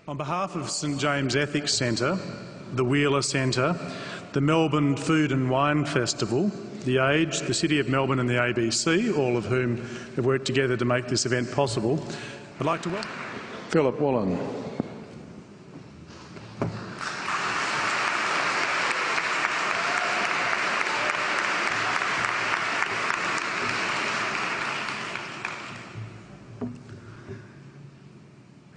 On behalf of St James Ethics Centre, the Wheeler Centre, the Melbourne Food and Wine Festival, The Age, the City of Melbourne and the ABC, all of whom have worked together to make this event possible, I'd like to welcome Philip Wollen.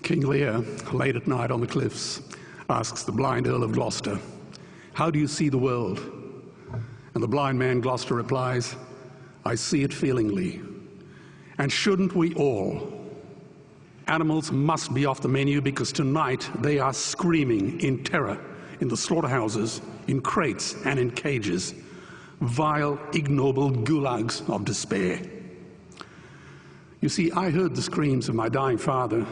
King Lear, late at night on the cliffs, asks the blind Earl of Gloucester, "How do you see the world?" And the blind man Gloucester replies, "I see it feelingly. And shouldn't we all? Animals must be off the menu because tonight they are screaming in terror in the slaughterhouses, in crates and in cages, vile, ignoble gulags of despair." You see, I heard the screams of my dying father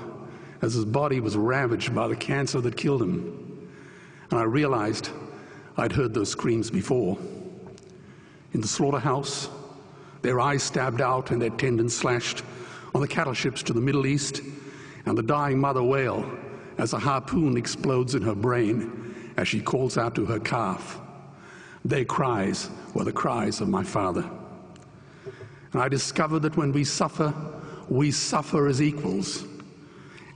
as his body was ravaged by the cancer that killed him. And I realized I'd heard those screams before. In the slaughterhouse, their eyes stabbed out and their tendons slashed, on the cattle ships to the Middle East, and the dying mother wail as a harpoon explodes in her brain as she calls out to her calf. Their cries were the cries of my father. And I discovered that when we suffer as equals.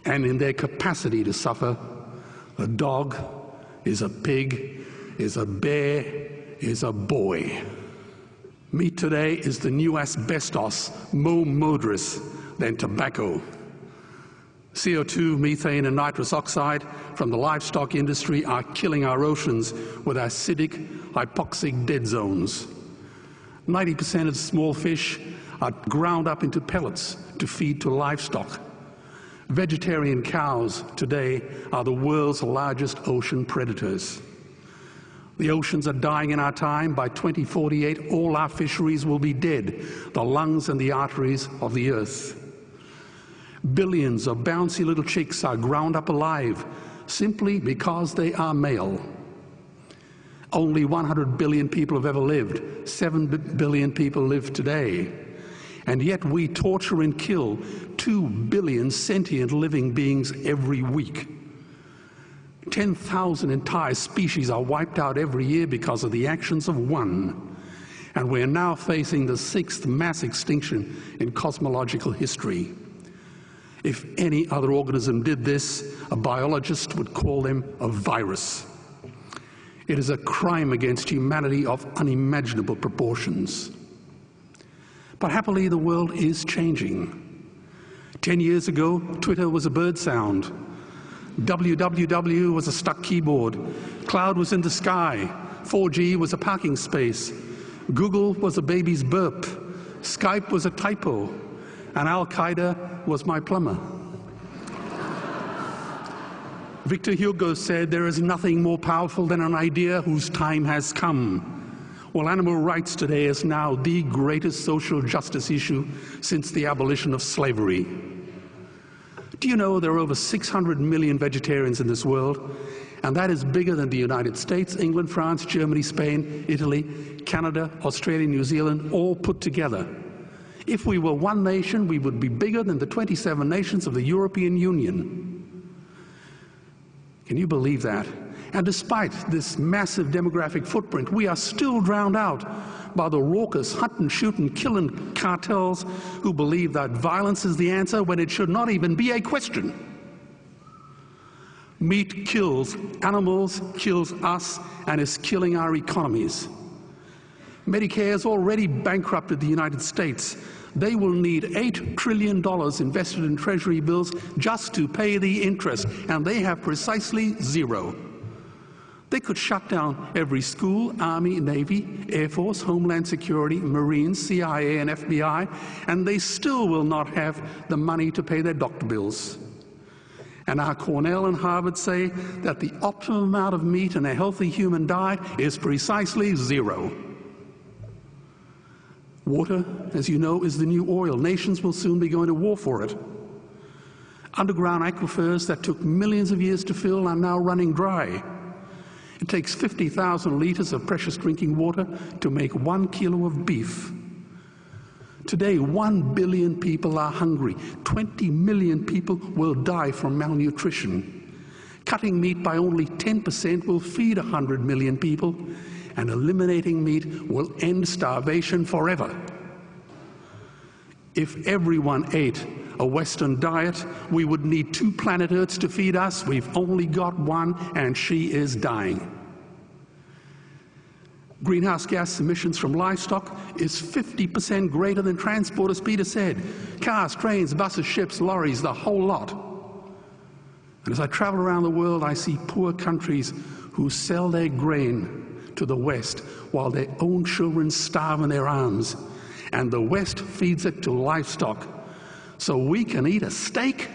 And in their capacity to suffer, a dog is a pig, is a bear, is a boy. Meat today is the new asbestos, more murderous than tobacco. CO2, methane and nitrous oxide from the livestock industry are killing our oceans with acidic, hypoxic dead zones. 90% of small fish are ground up into pellets to feed to livestock. Vegetarian cows today are the world's largest ocean predators. The oceans are dying in our time. By 2048, all our fisheries will be dead, the lungs and the arteries of the earth. Billions of bouncy little chicks are ground up alive simply because they are male. Only 100 billion people have ever lived. 7 billion people live today. And yet we torture and kill 2 billion sentient living beings every week. 10,000 entire species are wiped out every year because of the actions of one. And we're now facing the 6th mass extinction in cosmological history. If any other organism did this, a biologist would call them a virus. It is a crime against humanity of unimaginable proportions. But happily, the world is changing. 10 years ago, Twitter was a bird sound. www was a stuck keyboard. Cloud was in the sky. 4G was a parking space. Google was a baby's burp. Skype was a typo. And Al-Qaeda was my plumber. Victor Hugo said, "There is nothing more powerful than an idea whose time has come." Well, animal rights today is now the greatest social justice issue since the abolition of slavery. Do you know there are over 600 million vegetarians in this world? And that is bigger than the United States, England, France, Germany, Spain, Italy, Canada, Australia, New Zealand, all put together. If we were one nation, we would be bigger than the 27 nations of the European Union. Can you believe that? And despite this massive demographic footprint, we are still drowned out by the raucous hunt and shoot and killing cartels who believe that violence is the answer when it should not even be a question. Meat kills animals, kills us, and is killing our economies. Medicare has already bankrupted the United States. They will need $8 trillion invested in Treasury bills just to pay the interest, and they have precisely zero. They could shut down every school, Army, Navy, Air Force, Homeland Security, Marines, CIA, and FBI, and they still will not have the money to pay their doctor bills. And our Cornell and Harvard say that the optimum amount of meat in a healthy human diet is precisely zero. Water, as you know, is the new oil. Nations will soon be going to war for it. Underground aquifers that took millions of years to fill are now running dry. It takes 50,000 liters of precious drinking water to make 1 kilo of beef. Today, 1 billion people are hungry. 20 million people will die from malnutrition. Cutting meat by only 10% will feed 100 million people, and eliminating meat will end starvation forever. If everyone ate a Western diet, we would need 2 planet Earths to feed us. We've only got one, and she is dying. Greenhouse gas emissions from livestock is 50% greater than transport, as Peter said. Cars, trains, buses, ships, lorries, the whole lot. And as I travel around the world, I see poor countries who sell their grain to the West while their own children starve in their arms. And the West feeds it to livestock so we can eat a steak?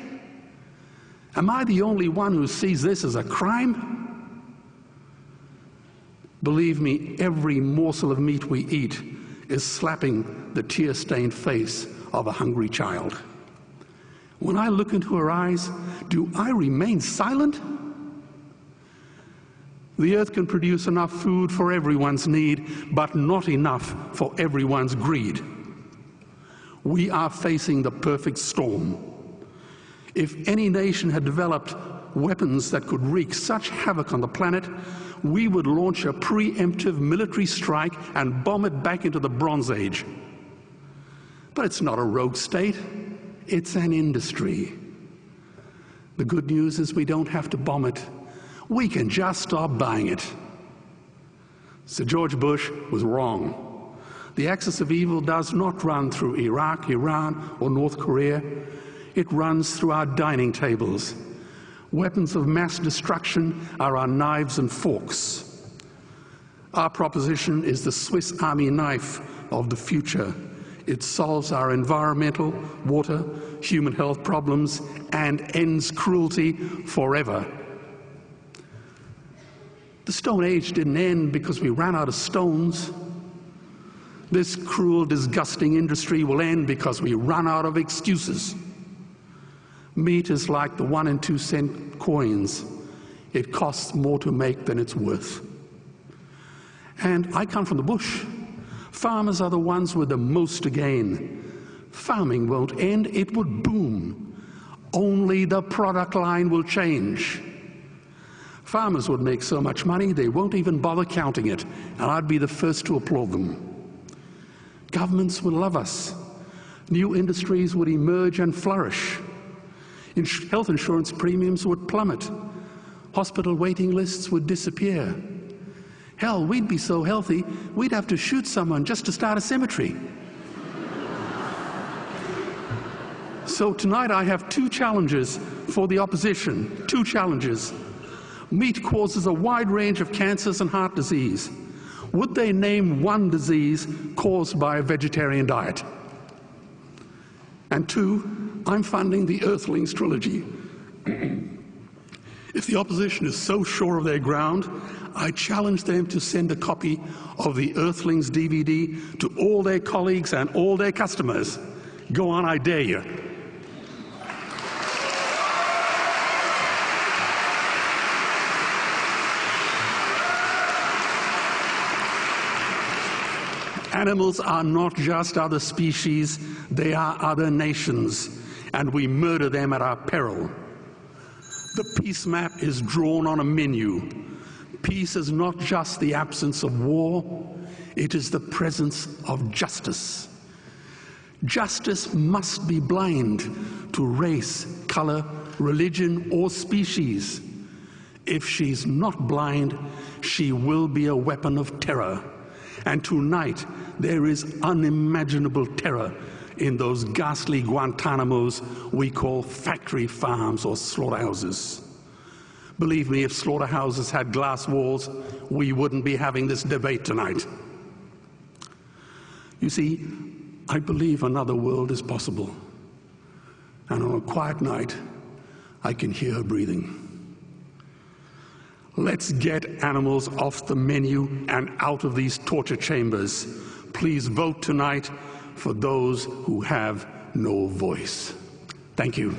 Am I the only one who sees this as a crime? Believe me, every morsel of meat we eat is slapping the tear-stained face of a hungry child. When I look into her eyes, do I remain silent? The earth can produce enough food for everyone's need, but not enough for everyone's greed. We are facing the perfect storm. If any nation had developed weapons that could wreak such havoc on the planet, we would launch a preemptive military strike and bomb it back into the Bronze Age. But it's not a rogue state, it's an industry. The good news is we don't have to bomb it. We can just stop buying it. Sir George Bush was wrong. The axis of evil does not run through Iraq, Iran, or North Korea. It runs through our dining tables. Weapons of mass destruction are our knives and forks. Our proposition is the Swiss Army knife of the future. It solves our environmental, water, human health problems and ends cruelty forever. The Stone Age didn't end because we ran out of stones. This cruel, disgusting industry will end because we run out of excuses. Meat is like the 1 and 2 cent coins. It costs more to make than it's worth. And I come from the bush. Farmers are the ones with the most to gain. Farming won't end, it would boom. Only the product line will change. Farmers would make so much money they won't even bother counting it, and I'd be the first to applaud them. Governments would love us. New industries would emerge and flourish. Health insurance premiums would plummet. Hospital waiting lists would disappear. Hell, we'd be so healthy, we'd have to shoot someone just to start a cemetery. So tonight I have 2 challenges for the opposition. 2 challenges. Meat causes a wide range of cancers and heart disease. Would they name one disease caused by a vegetarian diet? And 2, I'm funding the Earthlings trilogy. If the opposition is so sure of their ground, I challenge them to send a copy of the Earthlings DVD to all their colleagues and all their customers. Go on, I dare you. Animals are not just other species, they are other nations, and we murder them at our peril. The peace map is drawn on a menu. Peace is not just the absence of war, it is the presence of justice. Justice must be blind to race, color, religion, or species. If she's not blind, she will be a weapon of terror. And tonight, there is unimaginable terror in those ghastly Guantanamos we call factory farms or slaughterhouses. Believe me, if slaughterhouses had glass walls, we wouldn't be having this debate tonight. You see, I believe another world is possible. And on a quiet night, I can hear her breathing. Let's get animals off the menu and out of these torture chambers. Please vote tonight for those who have no voice. Thank you.